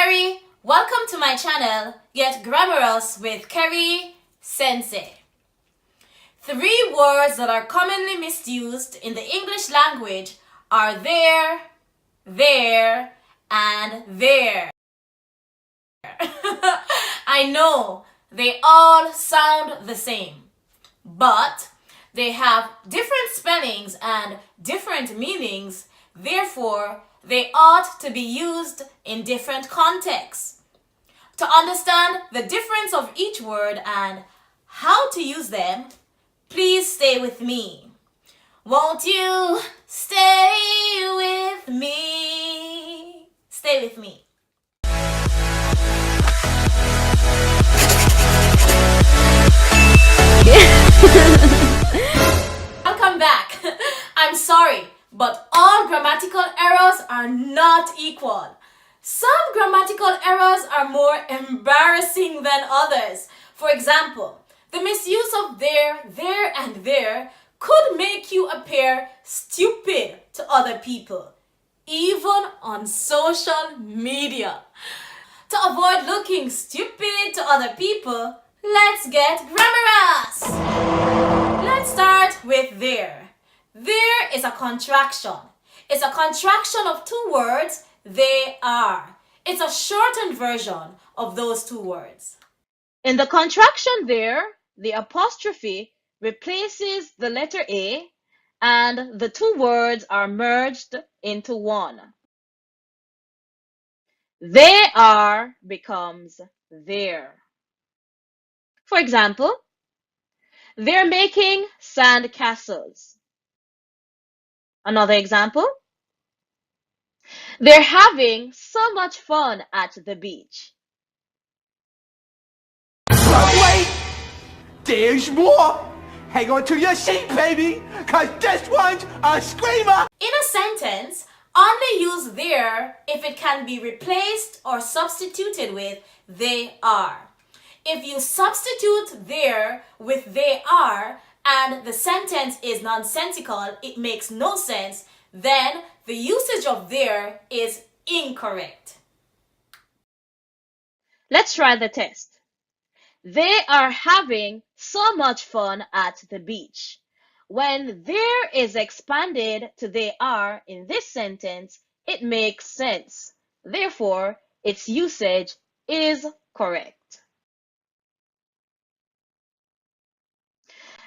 Kerry. Welcome to my channel, Get Grammarous with Kerry, Sensei. 3 words that are commonly misused in the English language are there, and there. I know they all sound the same, but they have different spellings and different meanings. Therefore, they ought to be used in different contexts. To understand the difference of each word and how to use them, please stay with me. Won't you stay with me? Stay with me. Welcome back. I'm sorry, but all grammatical errors are not equal. Some grammatical errors are more embarrassing than others. For example, the misuse of there, and there could make you appear stupid to other people, even on social media. To avoid looking stupid to other people, let's get grammarous. Let's start with there. There is a contraction. It's a contraction of 2 words, they are. It's a shortened version of those 2 words. In the contraction there, the apostrophe replaces the letter A and the 2 words are merged into one. They are becomes there. For example, they're making sand castles. Another example, they're having so much fun at the beach. Wait! There's more! Hang on to your seat, baby, cause this one's a screamer! In a sentence, only use there if it can be replaced or substituted with they are. If you substitute there with they are and the sentence is nonsensical, it makes no sense, then the usage of there is incorrect. Let's try the test. They are having so much fun at the beach. When there is expanded to they are in this sentence, it makes sense. Therefore, its usage is correct.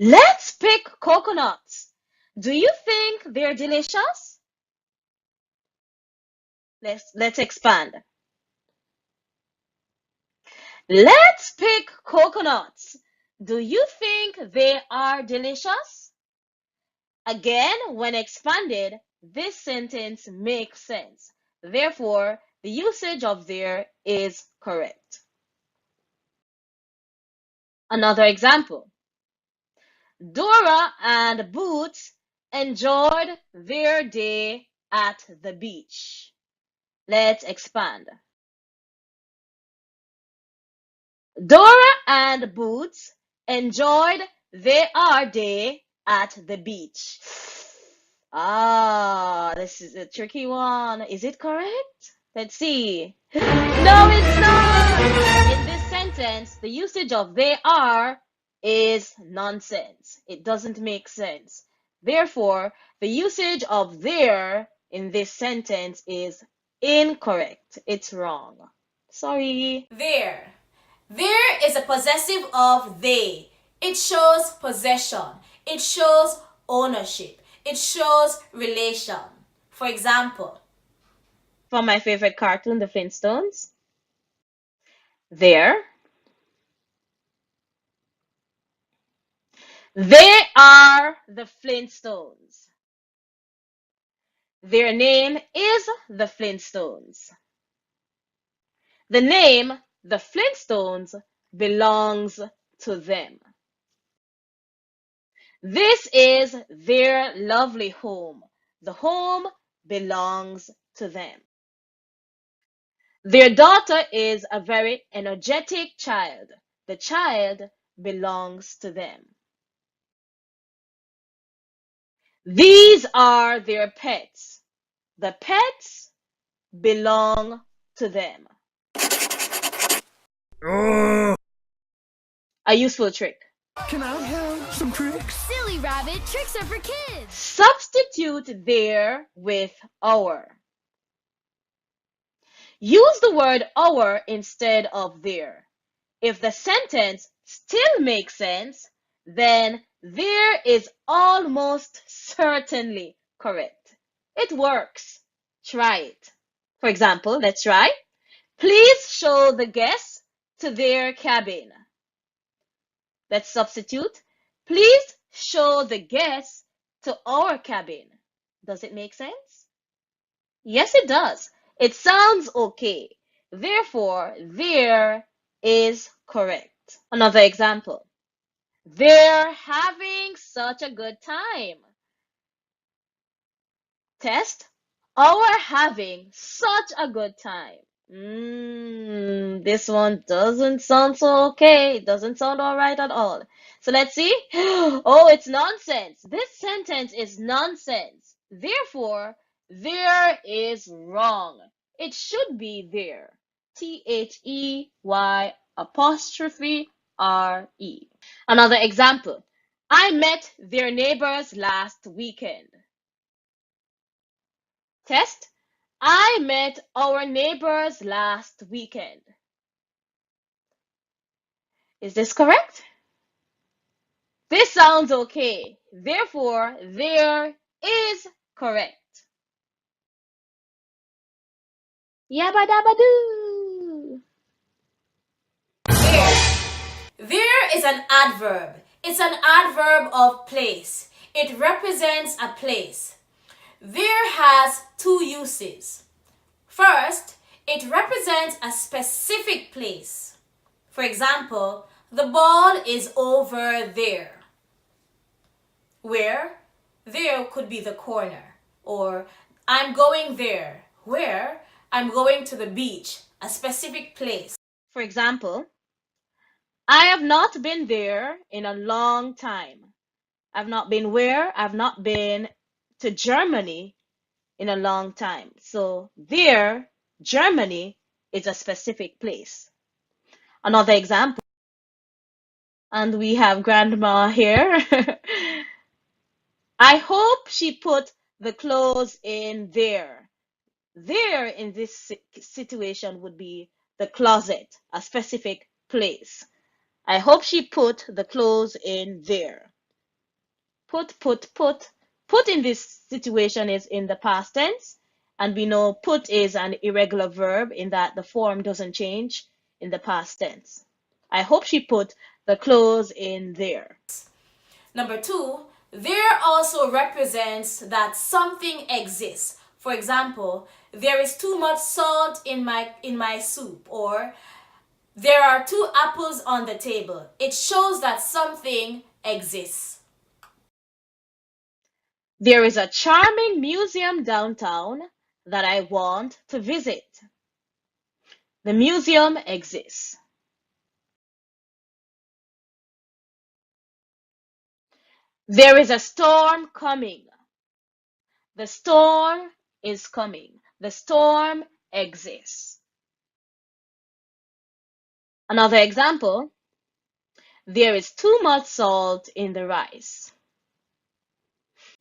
Let's pick coconuts. Do you think they're delicious? Let's expand. Let's pick coconuts. Do you think they are delicious? Again, when expanded, this sentence makes sense. Therefore, the usage of there is correct. Another example. Dora and Boots enjoyed their day at the beach. Let's expand. Dora and Boots enjoyed their day at the beach. This is a tricky one. Is it correct? Let's see. No, it's not. In this sentence, the usage of they are is nonsense. It doesn't make sense. Therefore, the usage of there in this sentence is incorrect. It's wrong. Sorry. There. There is a possessive of they. It shows possession. It shows ownership. It shows relation. For example, from my favorite cartoon, The Flintstones, there. They are the Flintstones. Their name is the Flintstones. The name, the Flintstones, belongs to them. This is their lovely home. The home belongs to them. Their daughter is a very energetic child. The child belongs to them. These are their pets. The pets belong to them. A useful trick. Can I have some tricks? Silly rabbit, tricks are for kids. Substitute there with our. Use the word our instead of there. If the sentence still makes sense, then there is almost certainly correct. It works. Try it. For example, let's try. Please show the guests to their cabin. Let's substitute. Please show the guests to our cabin. Does it make sense? Yes, it does. It sounds okay. Therefore, there is correct. Another example. They're having such a good time. Test. Our having such a good time. This one doesn't sound so okay. It doesn't sound all right at all. So let's see. Oh, it's nonsense. This sentence is nonsense. Therefore, there is wrong. It should be there. THEY''re. Another example. I met their neighbors last weekend. Test. I met our neighbors last weekend. Is this correct? This sounds okay. Therefore, there is correct. Yabba dabba doo. There is an adverb. It's an adverb of place. It represents a place. There has two uses. First, it represents a specific place. For example, the ball is over there. Where? There could be the corner. Or I'm going there. Where? I'm going to the beach, a specific place. For example, I have not been there in a long time. I've not been where? I've not been to Germany in a long time. So there, Germany, is a specific place. Another example. And we have grandma here. I hope she put the clothes in there. There in this situation would be the closet, a specific place. I hope she put the clothes in there. Put. Put in this situation is in the past tense, and we know put is an irregular verb in that the form doesn't change in the past tense. I hope she put the clothes in there. Number 2, there also represents that something exists. For example, there is too much salt in my soup, or there are 2 apples on the table. It shows that something exists. There is a charming museum downtown that I want to visit. The museum exists. There is a storm coming. The storm is coming. The storm exists. Another example, there is too much salt in the rice.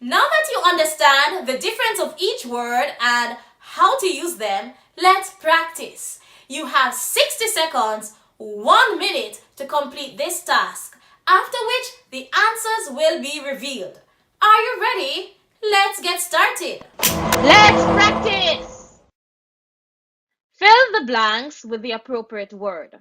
Now that you understand the difference of each word and how to use them, let's practice. You have 60 seconds, 1 minute to complete this task, after which the answers will be revealed. Are you ready? Let's get started. Let's practice! Fill the blanks with the appropriate word.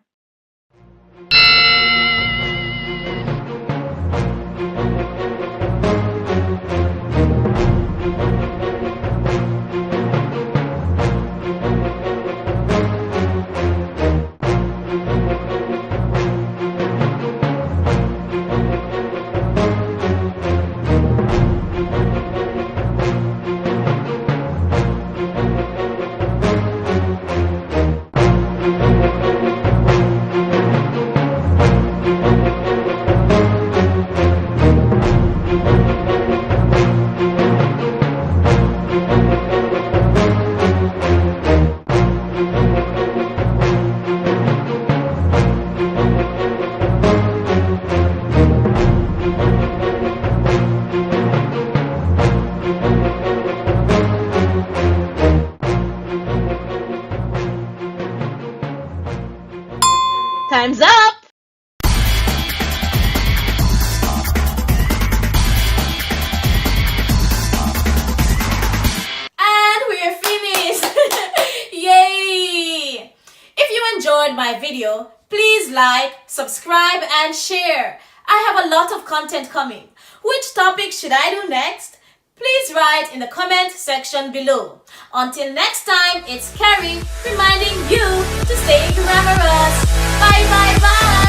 Time's up! And we're finished! Yay! If you enjoyed my video, please like, subscribe, and share. I have a lot of content coming. Which topic should I do next? Please write in the comment section below. Until next time, it's Kerry reminding you to stay glamorous. Bye bye bye!